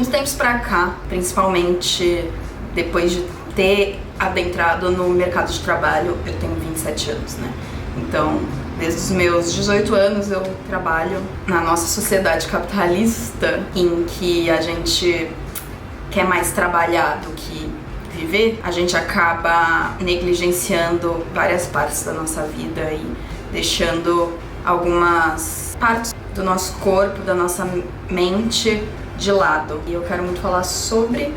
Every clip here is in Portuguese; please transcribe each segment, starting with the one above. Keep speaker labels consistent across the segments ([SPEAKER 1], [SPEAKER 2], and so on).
[SPEAKER 1] uns tempos pra cá, principalmente depois de ter adentrado no mercado de trabalho, eu tenho 27 anos, né? Então, desde os meus 18 anos eu trabalho na nossa sociedade capitalista, em que a gente quer mais trabalhar do que viver. A gente acaba negligenciando várias partes da nossa vida e deixando algumas partes do nosso corpo, da nossa mente de lado. E eu quero muito falar sobre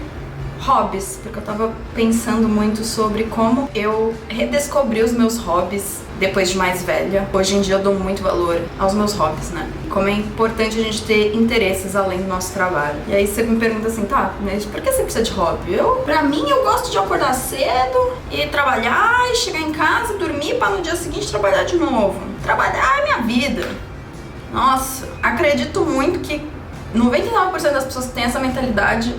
[SPEAKER 1] hobbies, porque eu tava pensando muito sobre como eu redescobri os meus hobbies depois de mais velha. Hoje em dia eu dou muito valor aos meus hobbies, né? Como é importante a gente ter interesses além do nosso trabalho. E aí você me pergunta assim, tá, mas por que você precisa de hobby? Pra mim, eu gosto de acordar cedo e trabalhar e chegar em casa, dormir pra no dia seguinte trabalhar de novo. Trabalhar é minha vida. Nossa, acredito muito que 99% das pessoas que têm essa mentalidade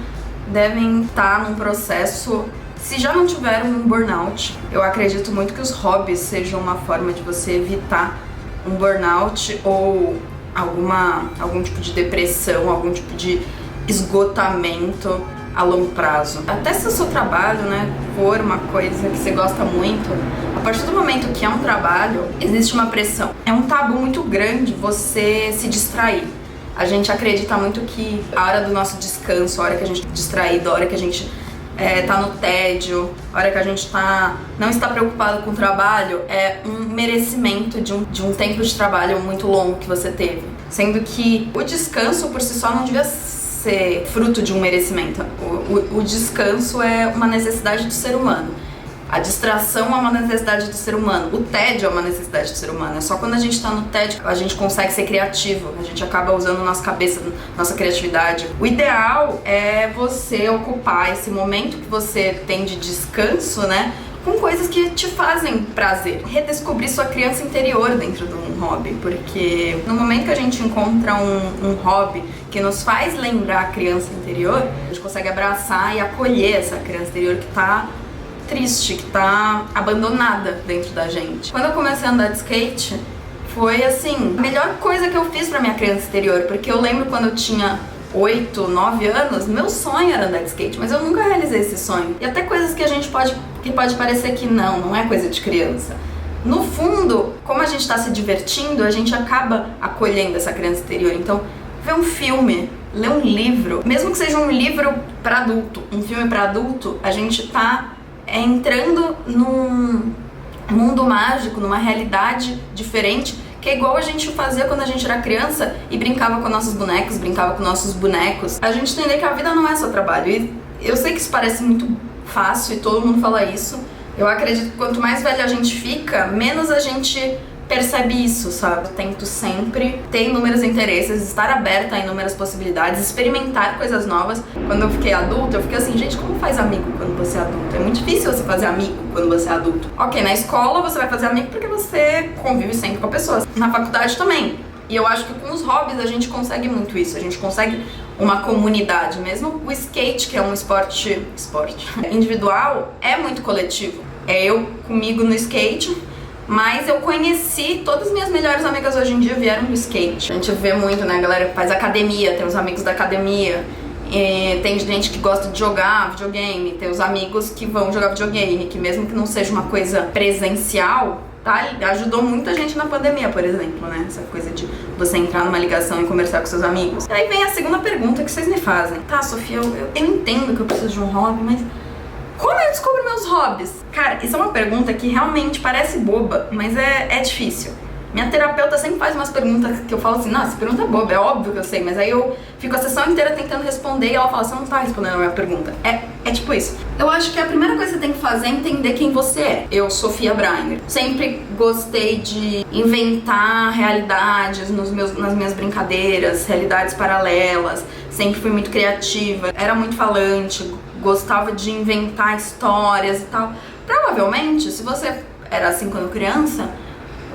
[SPEAKER 1] devem estar num processo, se já não tiveram um burnout. Eu acredito muito que os hobbies sejam uma forma de você evitar um burnout ou algum tipo de depressão, algum tipo de esgotamento a longo prazo. Até se o seu trabalho, né, for uma coisa que você gosta muito, a partir do momento que é um trabalho, existe uma pressão. É um tabu muito grande você se distrair. A gente acredita muito que a hora do nosso descanso, a hora que a gente tá distraído, a hora que a gente tá no tédio, a hora que a gente não está preocupado com o trabalho, é um merecimento de um tempo de trabalho muito longo que você teve. Sendo que o descanso por si só não devia ser fruto de um merecimento. O descanso é uma necessidade do ser humano. A distração é uma necessidade do ser humano. O tédio é uma necessidade do ser humano. É só quando a gente tá no tédio a gente consegue ser criativo. A gente acaba usando nossa cabeça, nossa criatividade. O ideal é você ocupar esse momento que você tem de descanso, né, com coisas que te fazem prazer. Redescobrir sua criança interior dentro de um hobby. Porque no momento que a gente encontra um hobby que nos faz lembrar a criança interior, a gente consegue abraçar e acolher essa criança interior que tá triste, que tá abandonada dentro da gente. Quando eu comecei a andar de skate, foi assim, a melhor coisa que eu fiz pra minha criança interior, porque eu lembro quando eu tinha 8, 9 anos, meu sonho era andar de skate, mas eu nunca realizei esse sonho. E até coisas que a gente pode parecer que não é coisa de criança. No fundo, como a gente tá se divertindo, a gente acaba acolhendo essa criança interior. Então, ver um filme, ler um livro, mesmo que seja um livro pra adulto, um filme pra adulto, a gente tá entrando num mundo mágico, numa realidade diferente, que é igual a gente fazia quando a gente era criança e brincava com nossos bonecos, brincava com nossos bonecos. A gente entender que a vida não é só trabalho. E eu sei que isso parece muito fácil e todo mundo fala isso. Eu acredito que quanto mais velho a gente fica, menos a gente percebe isso, sabe? Eu tento sempre ter inúmeros interesses, estar aberta a inúmeras possibilidades, experimentar coisas novas. Quando eu fiquei adulta, eu fiquei assim, gente, como faz amigo quando você é adulto? É muito difícil você fazer amigo quando você é adulto. Ok, na escola você vai fazer amigo porque você convive sempre com pessoas. Na faculdade também. E eu acho que com os hobbies a gente consegue muito isso. A gente consegue uma comunidade. Mesmo o skate, que é um esporte individual, é muito coletivo. É eu comigo no skate. Mas eu conheci, todas as minhas melhores amigas hoje em dia vieram do skate. A gente vê muito, né, galera que faz academia, tem os amigos da academia. E tem gente que gosta de jogar videogame, tem os amigos que vão jogar videogame, que mesmo que não seja uma coisa presencial, tá? Ajudou muita gente na pandemia, por exemplo, né? Essa coisa de você entrar numa ligação e conversar com seus amigos. E aí vem a segunda pergunta que vocês me fazem. Tá, Sofia, eu entendo que eu preciso de um hobby, mas como eu descubro meus hobbies? Cara, isso é uma pergunta que realmente parece boba, mas é difícil. Minha terapeuta sempre faz umas perguntas que eu falo assim, nossa, essa pergunta é boba, é óbvio que eu sei, mas aí eu fico a sessão inteira tentando responder e ela fala, você não tá respondendo a minha pergunta. É tipo isso. Eu acho que a primeira coisa que você tem que fazer é entender quem você é. Eu, Sofia Brainer, sempre gostei de inventar realidades nas minhas brincadeiras, realidades paralelas, sempre fui muito criativa, era muito falante, gostava de inventar histórias e tal. Provavelmente, se você era assim quando criança,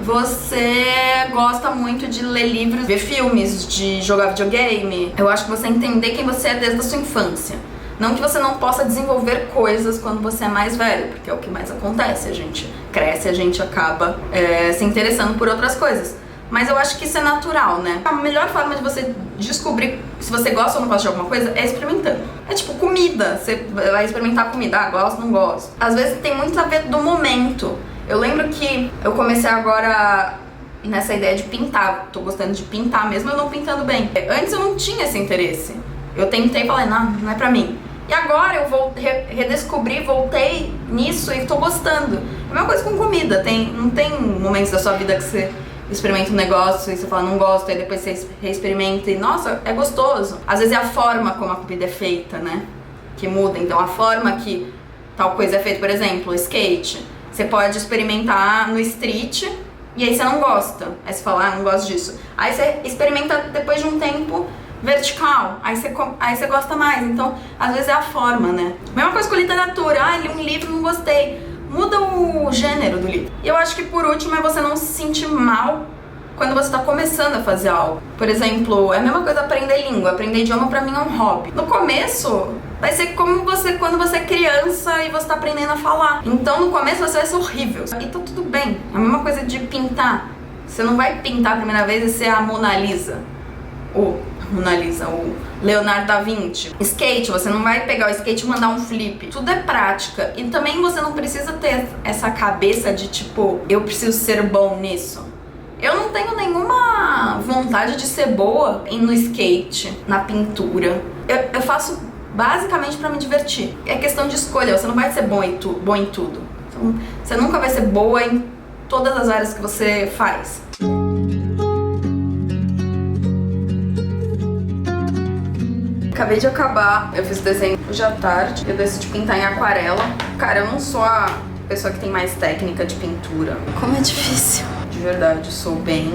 [SPEAKER 1] você gosta muito de ler livros, ver filmes, de jogar videogame. Eu acho que você entender quem você é desde a sua infância. Não que você não possa desenvolver coisas quando você é mais velho, porque é o que mais acontece. A gente cresce, a gente acaba se interessando por outras coisas. Mas eu acho que isso é natural, né? A melhor forma de você descobrir se você gosta ou não gosta de alguma coisa é experimentando. É tipo comida, você vai experimentar comida, gosto, não gosto. Às vezes tem muito a ver do momento. Eu lembro que eu comecei agora nessa ideia de pintar, tô gostando de pintar mesmo eu não pintando bem. Antes eu não tinha esse interesse. Eu tentei e falei, não é pra mim. E agora eu redescobri, voltei nisso e tô gostando. É a mesma coisa com comida, não tem momentos da sua vida que você experimenta um negócio e você fala, não gosto, aí depois você reexperimenta e, nossa, é gostoso. Às vezes é a forma como a comida é feita, né, que muda. Então a forma que tal coisa é feita, por exemplo, skate, você pode experimentar no street e aí você não gosta. Aí você fala, não gosto disso. Aí você experimenta depois de um tempo vertical, aí você gosta mais. Então, às vezes é a forma, né? Mesma coisa com literatura, li um livro, não gostei. Muda o gênero do livro. E eu acho que por último é você não se sentir mal quando você tá começando a fazer algo. Por exemplo, é a mesma coisa aprender língua. Aprender idioma pra mim é um hobby. No começo, vai ser como quando você é criança e você tá aprendendo a falar. Então no começo você vai ser horrível. E tá tudo bem. É a mesma coisa de pintar. Você não vai pintar a primeira vez e ser a Mona Lisa. O Leonardo da Vinci. Skate, você não vai pegar o skate e mandar um flip. Tudo é prática. E também você não precisa ter essa cabeça de tipo, eu preciso ser bom nisso. Eu não tenho nenhuma vontade de ser boa no skate, na pintura. Eu faço basicamente pra me divertir. É questão de escolha, você não vai ser bom em tudo. Então, você nunca vai ser boa em todas as áreas que você faz. Acabei de acabar, eu fiz o desenho hoje à tarde, eu decidi pintar em aquarela. Cara, eu não sou a pessoa que tem mais técnica de pintura. Como é difícil. De verdade, sou bem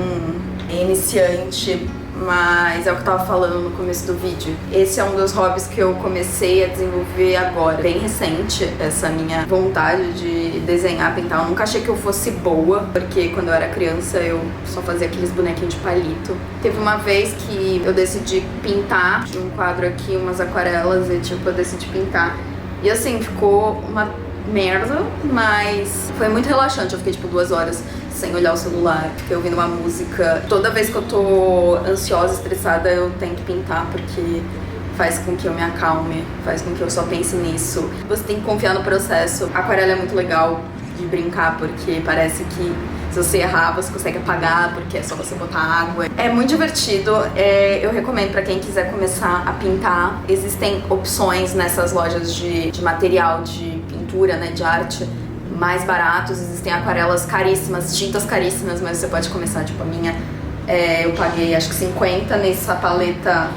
[SPEAKER 1] iniciante, mas é o que eu tava falando no começo do vídeo. Esse é um dos hobbies que eu comecei a desenvolver agora. Bem recente, essa minha vontade de desenhar, pintar. Eu nunca achei que eu fosse boa, porque quando eu era criança eu só fazia aqueles bonequinhos de palito. Teve uma vez que eu decidi pintar de um quadro aqui, umas aquarelas, e tipo, eu decidi pintar. E assim, ficou uma merda, mas foi muito relaxante. Eu fiquei tipo 2 horas sem olhar o celular, fiquei ouvindo uma música. Toda vez que eu tô ansiosa, estressada, eu tenho que pintar, porque faz com que eu me acalme, faz com que eu só pense nisso. Você tem que confiar no processo. A aquarela é muito legal de brincar, porque parece que se você errar, você consegue apagar, porque é só você botar água. É muito divertido, eu recomendo pra quem quiser começar a pintar. Existem opções nessas lojas de material de pintura, né, de arte, mais baratos. Existem aquarelas caríssimas, tintas caríssimas, mas você pode começar, tipo a minha, eu paguei acho que 50 nessa paleta,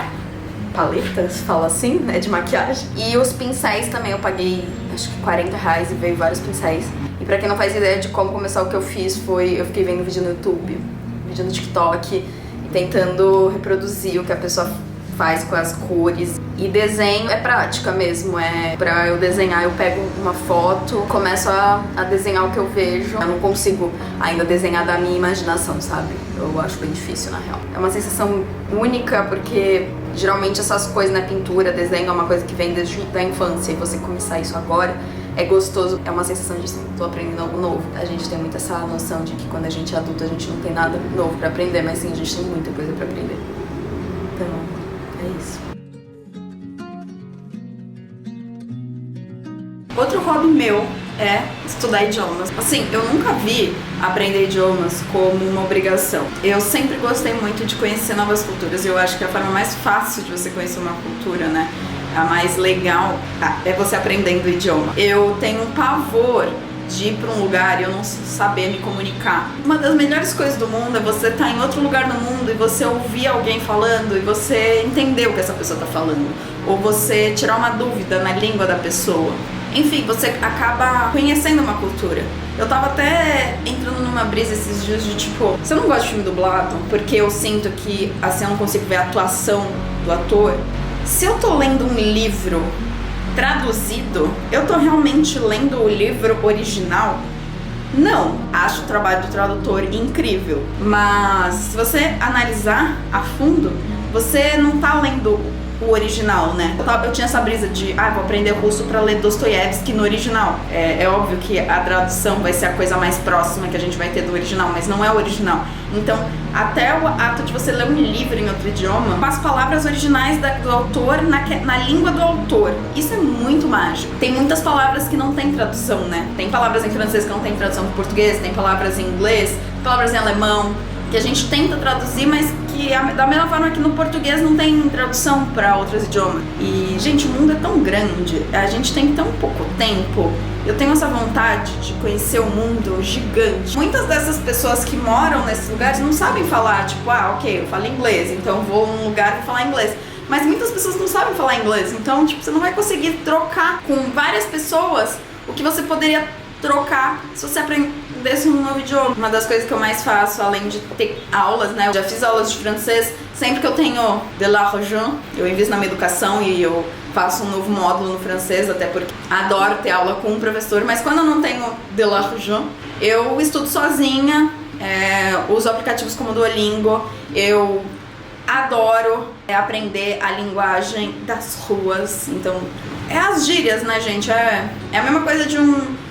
[SPEAKER 1] paletas, fala assim, né, de maquiagem. E os pincéis também eu paguei acho que 40 reais e veio vários pincéis. E pra quem não faz ideia de como começar, o que eu fiz foi, eu fiquei vendo vídeo no YouTube, vídeo no TikTok, e tentando reproduzir o que a pessoa faz com as cores. E desenho é prática mesmo, pra eu desenhar, eu pego uma foto, começo a desenhar o que eu vejo. Eu não consigo ainda desenhar da minha imaginação, sabe? Eu acho bem difícil, na real. É uma sensação única, porque geralmente essas coisas, né, pintura, desenho, é uma coisa que vem desde a infância, e você começar isso agora é gostoso, é uma sensação de assim, tô aprendendo algo novo. A gente tem muito essa noção de que quando a gente é adulto a gente não tem nada novo pra aprender, mas sim, a gente tem muita coisa pra aprender. Então, é isso. Outro hobby meu é estudar idiomas. Assim, eu nunca vi aprender idiomas como uma obrigação. Eu sempre gostei muito de conhecer novas culturas. Eu acho que a forma mais fácil de você conhecer uma cultura, né, a mais legal, é você aprendendo o idioma. Eu tenho um pavor de ir pra um lugar e eu não saber me comunicar. Uma das melhores coisas do mundo é você estar em outro lugar no mundo e você ouvir alguém falando e você entender o que essa pessoa tá falando. Ou você tirar uma dúvida na língua da pessoa. Enfim, você acaba conhecendo uma cultura. Eu tava até entrando numa brisa esses dias de tipo, você não gosta de filme dublado? Porque eu sinto que assim eu não consigo ver a atuação do ator. Se eu tô lendo um livro traduzido, eu tô realmente lendo o livro original? Não, acho o trabalho do tradutor incrível. Mas se você analisar a fundo, você não tá lendo o original, né? Eu tinha essa brisa de, vou aprender russo pra ler Dostoiévski no original. É óbvio que a tradução vai ser a coisa mais próxima que a gente vai ter do original, mas não é o original. Então, até o ato de você ler um livro em outro idioma, com as palavras originais do autor na língua do autor. Isso é muito mágico. Tem muitas palavras que não tem tradução, né? Tem palavras em francês que não tem tradução do português, tem palavras em inglês, palavras em alemão, que a gente tenta traduzir, mas que da mesma forma que no português não tem tradução para outros idiomas. E, gente, o mundo é tão grande, a gente tem tão pouco tempo. Eu tenho essa vontade de conhecer o mundo gigante. Muitas dessas pessoas que moram nesses lugares não sabem falar, tipo, ok, eu falo inglês, então vou num lugar e vou falar inglês. Mas muitas pessoas não sabem falar inglês, então, tipo, você não vai conseguir trocar com várias pessoas o que você poderia trocar se você aprendesse um novo idioma. Uma das coisas que eu mais faço, além de ter aulas, né? Eu já fiz aulas de francês. Sempre que eu tenho de l'argent, eu invisto na minha educação e eu faço um novo módulo no francês, até porque adoro ter aula com um professor. Mas quando eu não tenho de l'argent, eu estudo sozinha, uso aplicativos como Duolingo. Eu adoro aprender a linguagem das ruas. Então, é as gírias, né, gente? É a mesma coisa de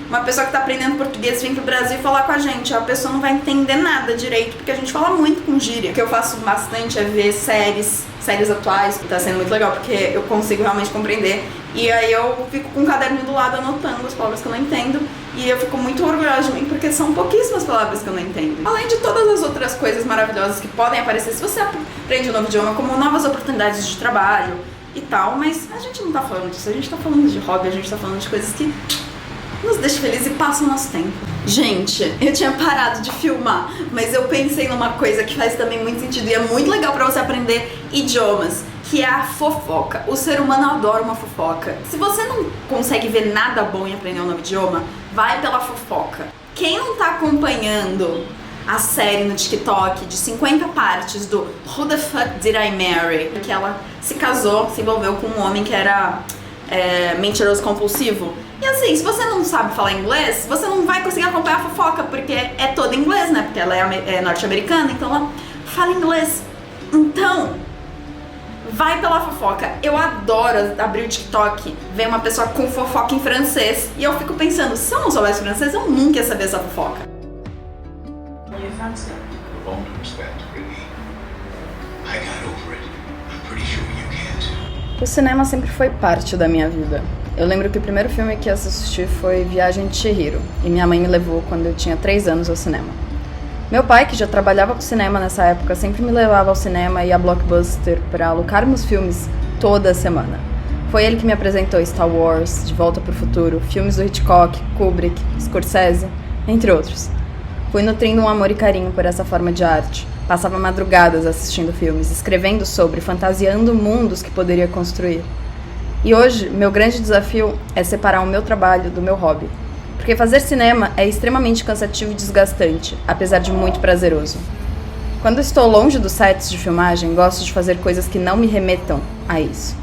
[SPEAKER 1] uma pessoa que tá aprendendo português vir pro Brasil e falar com a gente. A pessoa não vai entender nada direito, porque a gente fala muito com gíria. O que eu faço bastante é ver séries atuais. Tá sendo muito legal, porque eu consigo realmente compreender. E aí eu fico com um caderno do lado anotando as palavras que eu não entendo. E eu fico muito orgulhosa de mim, porque são pouquíssimas palavras que eu não entendo. Além de todas as outras coisas maravilhosas que podem aparecer se você aprende um novo idioma, como novas oportunidades de trabalho e tal. Mas a gente não tá falando disso, a gente tá falando de hobby, a gente tá falando de coisas que nos deixa feliz e passa o nosso tempo. Gente, eu tinha parado de filmar, mas eu pensei numa coisa que faz também muito sentido e é muito legal pra você aprender idiomas, que é a fofoca. O ser humano adora uma fofoca. Se você não consegue ver nada bom em aprender um novo idioma, vai pela fofoca. Quem não tá acompanhando a série no TikTok de 50 partes do Who the Fuck Did I Marry? Que ela se casou, se envolveu com um homem que era mentiroso compulsivo. E assim, se você não sabe falar inglês, você não vai conseguir acompanhar a fofoca, porque é toda em inglês, né? Porque ela é norte-americana, então ela fala inglês. Então, vai pela fofoca. Eu adoro abrir o TikTok, ver uma pessoa com fofoca em francês, e eu fico pensando, se eu não soubesse francês, eu nunca ia saber essa fofoca. O cinema sempre foi parte da minha vida. Eu lembro que o primeiro filme que assisti foi Viagem de Chihiro, e minha mãe me levou quando eu tinha 3 anos ao cinema. Meu pai, que já trabalhava com cinema nessa época, sempre me levava ao cinema e a Blockbuster para alocarmos filmes toda semana. Foi ele que me apresentou Star Wars, De Volta para o Futuro, filmes do Hitchcock, Kubrick, Scorsese, entre outros. Fui nutrindo um amor e carinho por essa forma de arte. Passava madrugadas assistindo filmes, escrevendo sobre, fantasiando mundos que poderia construir. E hoje, meu grande desafio é separar o meu trabalho do meu hobby. Porque fazer cinema é extremamente cansativo e desgastante, apesar de muito prazeroso. Quando estou longe dos sets de filmagem, gosto de fazer coisas que não me remetam a isso.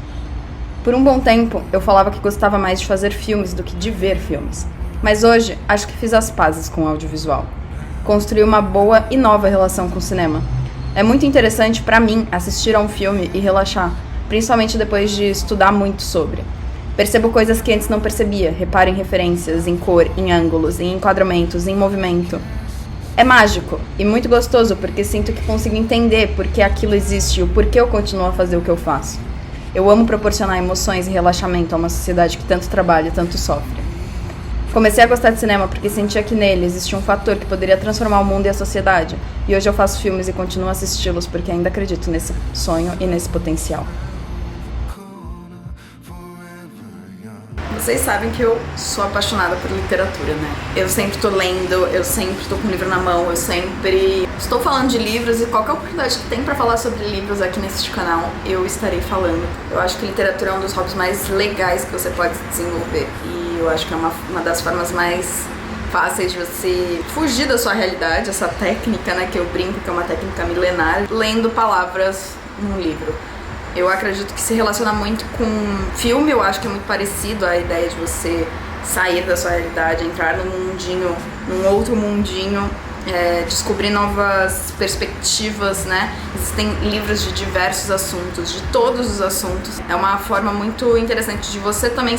[SPEAKER 1] Por um bom tempo, eu falava que gostava mais de fazer filmes do que de ver filmes. Mas hoje, acho que fiz as pazes com o audiovisual. Construí uma boa e nova relação com o cinema. É muito interessante para mim assistir a um filme e relaxar, principalmente depois de estudar muito sobre. Percebo coisas que antes não percebia, reparo em referências, em cor, em ângulos, em enquadramentos, em movimento. É mágico e muito gostoso porque sinto que consigo entender por que aquilo existe e o porquê eu continuo a fazer o que eu faço. Eu amo proporcionar emoções e relaxamento a uma sociedade que tanto trabalha e tanto sofre. Comecei a gostar de cinema porque sentia que nele existia um fator que poderia transformar o mundo e a sociedade. E hoje eu faço filmes e continuo a assisti-los porque ainda acredito nesse sonho e nesse potencial. Vocês sabem que eu sou apaixonada por literatura, né? Eu sempre tô lendo, eu sempre tô com um livro na mão, eu sempre estou falando de livros e qualquer oportunidade que tem pra falar sobre livros aqui nesse canal, eu estarei falando. Eu acho que literatura é um dos hobbies mais legais que você pode desenvolver e eu acho que é uma das formas mais fáceis de você fugir da sua realidade, essa técnica, né, que eu brinco que é uma técnica milenar, lendo palavras num livro. Eu acredito que se relaciona muito com filme, eu acho que é muito parecido a ideia de você sair da sua realidade, entrar num mundinho, num outro mundinho descobrir novas perspectivas, né? Existem livros de diversos assuntos, de todos os assuntos. É uma forma muito interessante de você também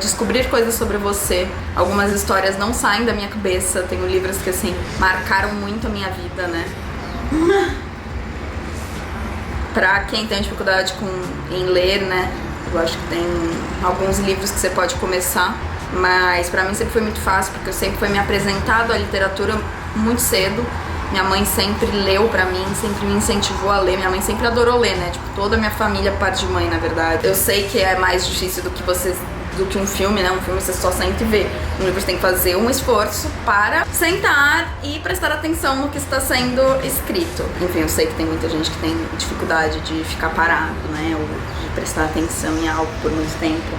[SPEAKER 1] descobrir coisas sobre você. Algumas histórias não saem da minha cabeça. Tenho livros que, assim, marcaram muito a minha vida, né? Pra quem tem dificuldade em ler, né? Eu acho que tem alguns livros que você pode começar, mas pra mim sempre foi muito fácil, porque eu sempre fui me apresentado à literatura muito cedo. Minha mãe sempre leu pra mim, sempre me incentivou a ler. Minha mãe sempre adorou ler, né? Tipo, toda a minha família, parte de mãe, na verdade. Eu sei que é mais difícil do que um filme, né? Um filme você só sente e vê. Um livro você tem que fazer um esforço para sentar e prestar atenção no que está sendo escrito. Enfim, eu sei que tem muita gente que tem dificuldade de ficar parado, né? Ou de prestar atenção em algo por muito tempo.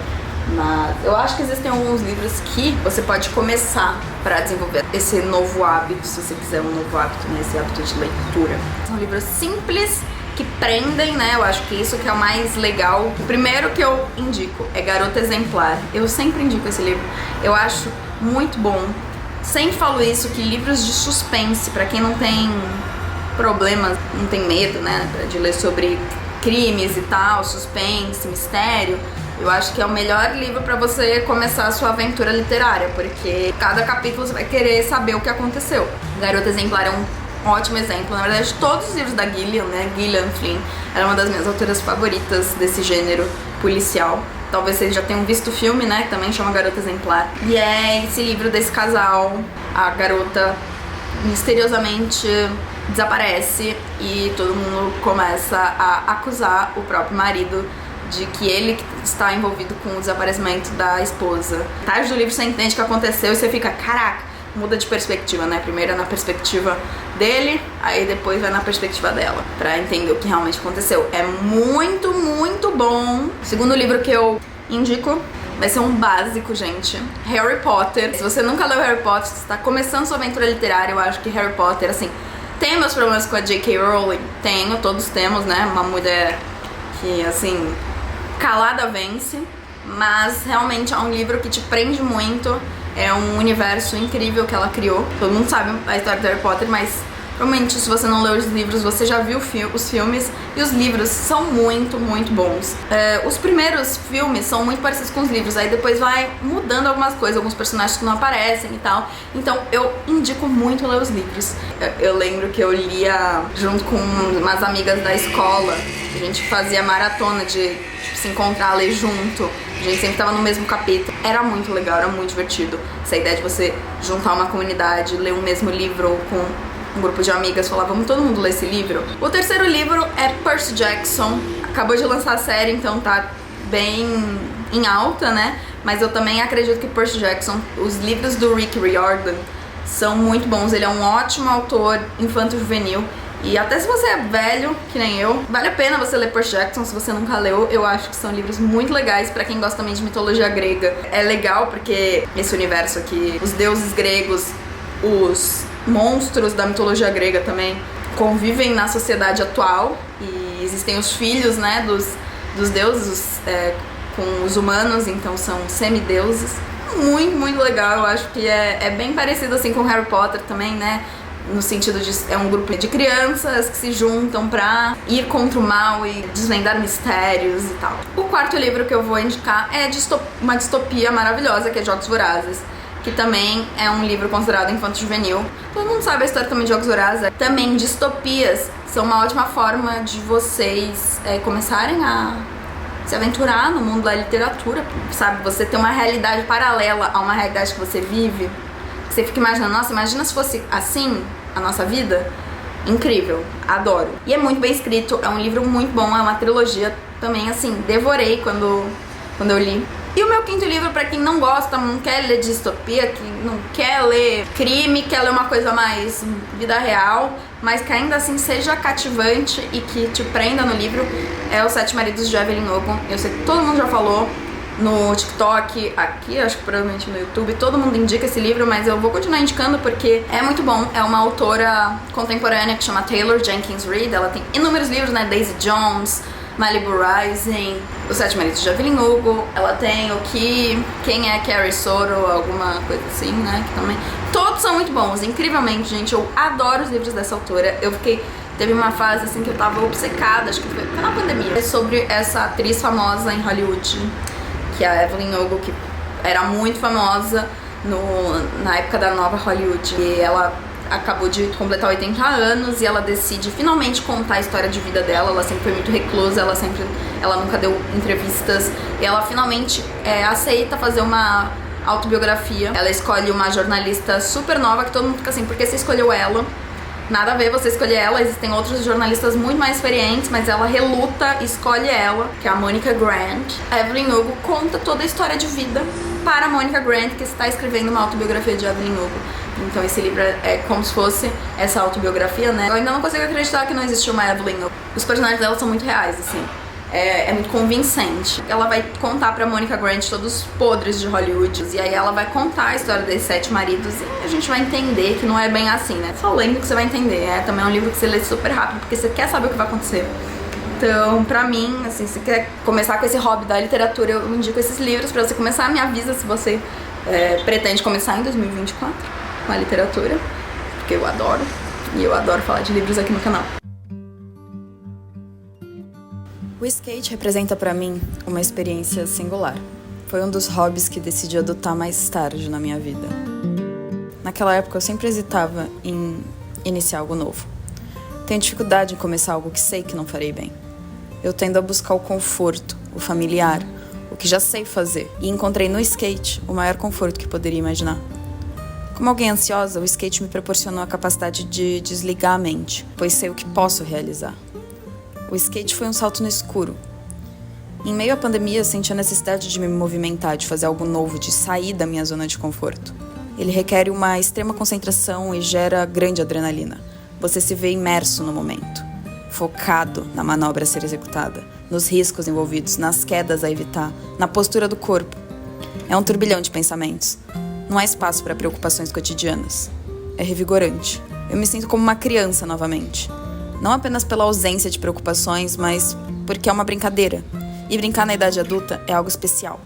[SPEAKER 1] Mas eu acho que existem alguns livros que você pode começar para desenvolver esse novo hábito, se você quiser um novo hábito, né? Esse hábito de leitura. São livros simples, que prendem, né? Eu acho que isso que é o mais legal. O primeiro que eu indico é Garota Exemplar. Eu sempre indico esse livro. Eu acho muito bom. Sempre falo isso, que livros de suspense, pra quem não tem problemas, não tem medo, né? De ler sobre crimes e tal, suspense, mistério, eu acho que é o melhor livro pra você começar a sua aventura literária, porque cada capítulo você vai querer saber o que aconteceu. Garota Exemplar é um ótimo exemplo. Na verdade, todos os livros da Gillian, né? Gillian Flynn, ela é uma das minhas autoras favoritas desse gênero policial. Talvez vocês já tenham visto o filme, né? Que também chama Garota Exemplar. E é esse livro desse casal. A garota misteriosamente desaparece e todo mundo começa a acusar o próprio marido de que ele está envolvido com o desaparecimento da esposa. Tarde do livro você entende o que aconteceu e você fica, caraca, muda de perspectiva, né? Primeiro é na perspectiva dele, aí depois vai na perspectiva dela, pra entender o que realmente aconteceu. É muito, muito bom. O segundo livro que eu indico vai ser um básico, gente. Harry Potter. Se você nunca leu Harry Potter, você está começando sua aventura literária, eu acho que Harry Potter, assim, tem meus problemas com a J.K. Rowling. Tenho, todos temos, né? Uma mulher que, assim, calada vence. Mas realmente é um livro que te prende muito. É um universo incrível que ela criou. Todo mundo sabe a história do Harry Potter, mas provavelmente se você não leu os livros, você já viu os filmes. E os livros são muito, muito bons. Os primeiros filmes são muito parecidos com os livros. Aí depois vai mudando algumas coisas, alguns personagens que não aparecem e tal. Então eu indico muito ler os livros. Eu lembro que eu lia junto com umas amigas da escola. A gente fazia maratona de se encontrar, ler junto. A gente sempre tava no mesmo capítulo. Era muito legal, era muito divertido. Essa ideia de você juntar uma comunidade, ler um mesmo livro com um grupo de amigas, falar, vamos todo mundo ler esse livro. O terceiro livro é Percy Jackson. Acabou de lançar a série, então tá bem em alta, né? Mas eu também acredito que Percy Jackson, os livros do Rick Riordan são muito bons. Ele é um ótimo autor infanto-juvenil. E até se você é velho, que nem eu, vale a pena você ler Percy Jackson se você nunca leu. Eu acho que são livros muito legais pra quem gosta também de mitologia grega. É legal porque esse universo aqui, os deuses gregos, os monstros da mitologia grega também convivem na sociedade atual. E existem os filhos, né, dos deuses com os humanos, então são semideuses. Muito, muito legal. Eu acho que é bem parecido assim com Harry Potter também, né? No sentido de é um grupo de crianças que se juntam pra ir contra o mal e desvendar mistérios e tal. O quarto livro que eu vou indicar é uma distopia maravilhosa, que é Jogos Vorazes, que também é um livro considerado infanto-juvenil. Todo mundo sabe a história também de Jogos Vorazes. Também distopias são uma ótima forma de vocês começarem a se aventurar no mundo da literatura, sabe? Você ter uma realidade paralela a uma realidade que você vive. Você fica imaginando, nossa, imagina se fosse assim a nossa vida. Incrível, adoro. E é muito bem escrito, é um livro muito bom, é uma trilogia também, assim, devorei quando eu li. E o meu quinto livro, pra quem não gosta, não quer ler distopia, que não quer ler crime, quer ler uma coisa mais vida real, mas que ainda assim seja cativante e que te prenda no livro, é Os Sete Maridos de Evelyn Hugo. Eu sei que todo mundo já falou no TikTok, aqui, acho que provavelmente no YouTube, todo mundo indica esse livro, mas eu vou continuar indicando porque é muito bom. É uma autora contemporânea que chama Taylor Jenkins Reid. Ela tem inúmeros livros, né? Daisy Jones, Malibu Rising, Os Sete Maridos de Evelyn Hugo. Ela tem o que... Quem é Carrie Soto, alguma coisa assim, né? Que também... Todos são muito bons, incrivelmente, gente. Eu adoro os livros dessa autora. Teve uma fase assim que eu tava obcecada, acho que foi na pandemia, sobre essa atriz famosa em Hollywood, que é a Evelyn Hugo, que era muito famosa na época da nova Hollywood. E ela acabou de completar 80 anos e ela decide finalmente contar a história de vida dela. Ela sempre foi muito reclusa, ela nunca deu entrevistas, e ela finalmente aceita fazer uma autobiografia. Ela escolhe uma jornalista super nova, que todo mundo fica assim, por que você escolheu ela? Nada a ver você escolher ela, existem outros jornalistas muito mais experientes, mas ela reluta e escolhe ela, que é a Monica Grant. A Evelyn Hugo conta toda a história de vida para a Monica Grant, que está escrevendo uma autobiografia de Evelyn Hugo. Então esse livro é como se fosse essa autobiografia, né? Eu ainda não consigo acreditar que não existiu uma Evelyn Hugo. Os personagens dela são muito reais, assim. É muito convincente. Ela vai contar pra Monica Grant todos os podres de Hollywood. E aí ela vai contar a história desses 7 maridos. E a gente vai entender que não é bem assim, né? Só lendo que você vai entender. Também é um livro que você lê super rápido, porque você quer saber o que vai acontecer. Então, pra mim, assim, se você quer começar com esse hobby da literatura, eu indico esses livros pra você começar. Me avisa se você pretende começar em 2024 com a literatura, porque eu adoro. E eu adoro falar de livros aqui no canal. O skate representa pra mim uma experiência singular. Foi um dos hobbies que decidi adotar mais tarde na minha vida. Naquela época eu sempre hesitava em iniciar algo novo. Tenho dificuldade em começar algo que sei que não farei bem. Eu tendo a buscar o conforto, o familiar, o que já sei fazer. E encontrei no skate o maior conforto que poderia imaginar. Como alguém ansiosa, o skate me proporcionou a capacidade de desligar a mente, pois sei o que posso realizar. O skate foi um salto no escuro. Em meio à pandemia, eu senti a necessidade de me movimentar, de fazer algo novo, de sair da minha zona de conforto. Ele requer uma extrema concentração e gera grande adrenalina. Você se vê imerso no momento, focado na manobra a ser executada, nos riscos envolvidos, nas quedas a evitar, na postura do corpo. É um turbilhão de pensamentos. Não há espaço para preocupações cotidianas. É revigorante. Eu me sinto como uma criança novamente. Não apenas pela ausência de preocupações, mas porque é uma brincadeira. E brincar na idade adulta é algo especial.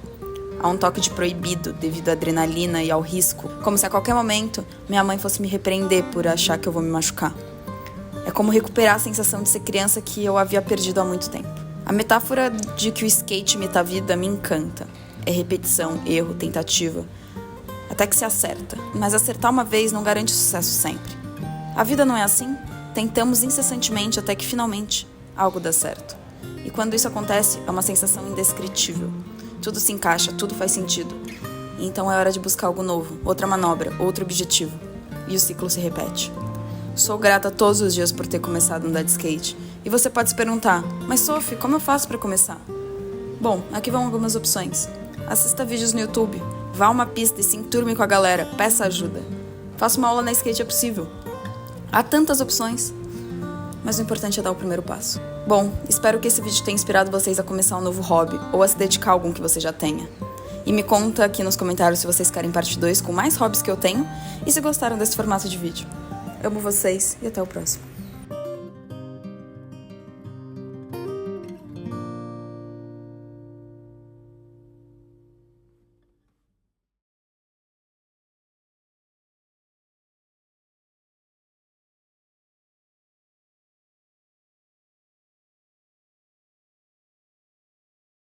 [SPEAKER 1] Há um toque de proibido devido à adrenalina e ao risco, como se a qualquer momento minha mãe fosse me repreender por achar que eu vou me machucar. É como recuperar a sensação de ser criança que eu havia perdido há muito tempo. A metáfora de que o skate imita a vida me encanta. É repetição, erro, tentativa, até que se acerta. Mas acertar uma vez não garante sucesso sempre. A vida não é assim? Tentamos incessantemente até que finalmente algo dá certo. E quando isso acontece, é uma sensação indescritível. Tudo se encaixa, tudo faz sentido. E então é hora de buscar algo novo, outra manobra, outro objetivo. E o ciclo se repete. Sou grata todos os dias por ter começado a andar de skate. E você pode se perguntar, mas Sophie, como eu faço para começar? Bom, aqui vão algumas opções. Assista vídeos no YouTube, vá a uma pista e se enturme com a galera, peça ajuda. Faça uma aula na skate, é possível. Há tantas opções, mas o importante é dar o primeiro passo. Bom, espero que esse vídeo tenha inspirado vocês a começar um novo hobby ou a se dedicar a algum que você já tenha. E me conta aqui nos comentários se vocês querem parte 2 com mais hobbies que eu tenho e se gostaram desse formato de vídeo. Amo vocês e até o próximo.